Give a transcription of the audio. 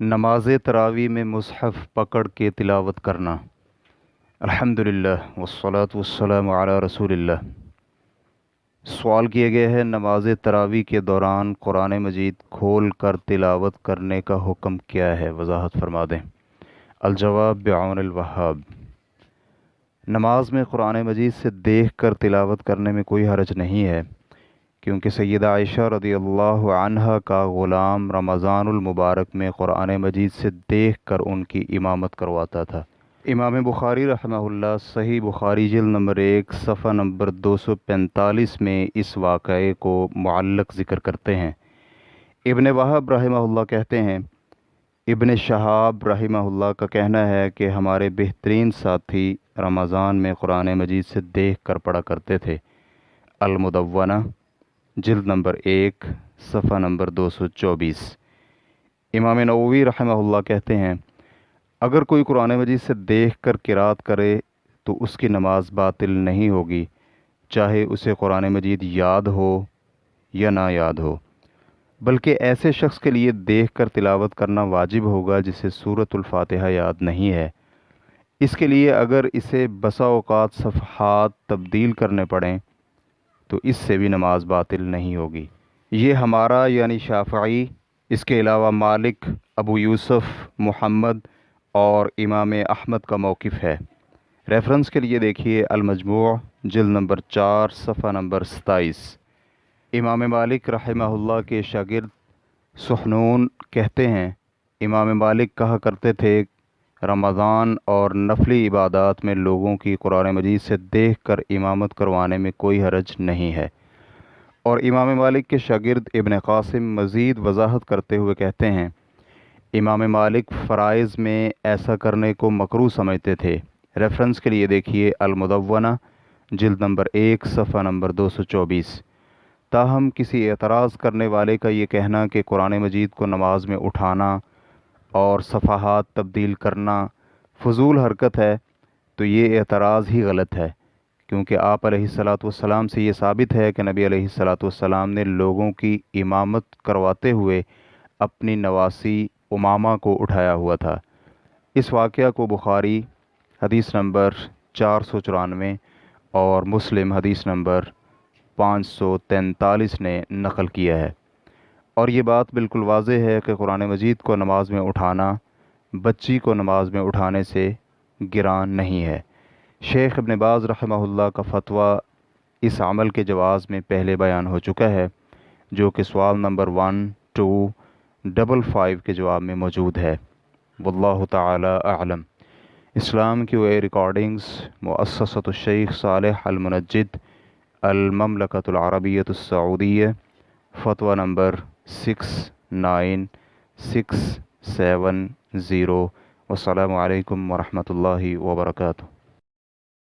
نماز تراویح میں مصحف پکڑ کے تلاوت کرنا۔ الحمدللہ والصلاة والسلام علی رسول اللہ۔ سوال کیا گیا ہے، نماز تراویح کے دوران قرآن مجید کھول کر تلاوت کرنے کا حکم کیا ہے؟ وضاحت فرما دیں۔ الجواب بعون الوہاب۔ نماز میں قرآن مجید سے دیکھ کر تلاوت کرنے میں کوئی حرج نہیں ہے، کیونکہ سیدہ عائشہ رضی اللہ عنہا کا غلام رمضان المبارک میں قرآن مجید سے دیکھ کر ان کی امامت کرواتا تھا۔ امام بخاری رحمہ اللہ صحیح بخاری جلد نمبر 1 صفحہ نمبر 245 میں اس واقعے کو معلق ذکر کرتے ہیں۔ ابن وہب رحمہ اللہ کہتے ہیں، ابن شہاب رحمہ اللہ کا کہنا ہے کہ ہمارے بہترین ساتھی رمضان میں قرآن مجید سے دیکھ کر پڑھا کرتے تھے۔ المدونہ جلد نمبر 1 صفحہ نمبر 224۔ امام نووی رحمہ اللہ کہتے ہیں، اگر کوئی قرآن مجید سے دیکھ کر قرات کرے تو اس کی نماز باطل نہیں ہوگی، چاہے اسے قرآن مجید یاد ہو یا نہ یاد ہو، بلکہ ایسے شخص کے لیے دیکھ کر تلاوت کرنا واجب ہوگا جسے سورۃ الفاتحہ یاد نہیں ہے۔ اس کے لیے اگر اسے بسا اوقات صفحات تبدیل کرنے پڑیں تو اس سے بھی نماز باطل نہیں ہوگی۔ یہ ہمارا یعنی شافعی، اس کے علاوہ مالک، ابو یوسف، محمد اور امام احمد کا موقف ہے۔ ریفرنس کے لیے دیکھیے المجموع جلد نمبر 4 صفحہ نمبر 27۔ امام مالک رحمہ اللہ کے شاگرد سحنون کہتے ہیں، امام مالک کہا کرتے تھے، رمضان اور نفلی عبادات میں لوگوں کی قرآن مجید سے دیکھ کر امامت کروانے میں کوئی حرج نہیں ہے۔ اور امام مالک کے شاگرد ابن قاسم مزید وضاحت کرتے ہوئے کہتے ہیں، امام مالک فرائض میں ایسا کرنے کو مکروہ سمجھتے تھے۔ ریفرنس کے لیے دیکھیے المدونہ جلد نمبر 1 صفحہ نمبر 224۔ تاہم کسی اعتراض کرنے والے کا یہ کہنا کہ قرآن مجید کو نماز میں اٹھانا اور صفحات تبدیل کرنا فضول حرکت ہے، تو یہ اعتراض ہی غلط ہے، کیونکہ آپ علیہ الصلاۃ والسلام سے یہ ثابت ہے کہ نبی علیہ الصلاۃ والسلام نے لوگوں کی امامت کرواتے ہوئے اپنی نواسی امامہ کو اٹھایا ہوا تھا۔ اس واقعہ کو بخاری حدیث نمبر 494 اور مسلم حدیث نمبر 543 نے نقل کیا ہے، اور یہ بات بالکل واضح ہے کہ قرآن مجید کو نماز میں اٹھانا بچی کو نماز میں اٹھانے سے گراں نہیں ہے۔ شیخ ابن باز رحمہ اللہ کا فتویٰ اس عمل کے جواز میں پہلے بیان ہو چکا ہے، جو کہ سوال نمبر 1255 کے جواب میں موجود ہے۔ واللہ تعالی اعلم۔ اسلام کی وے ریکارڈنگز، مؤسسۃ الشیخ صالح المنجد، المملکۃ العربیۃ السعودیہ، فتویٰ نمبر 69670۔ والسلام علیکم ورحمۃ اللہ وبرکاتہ۔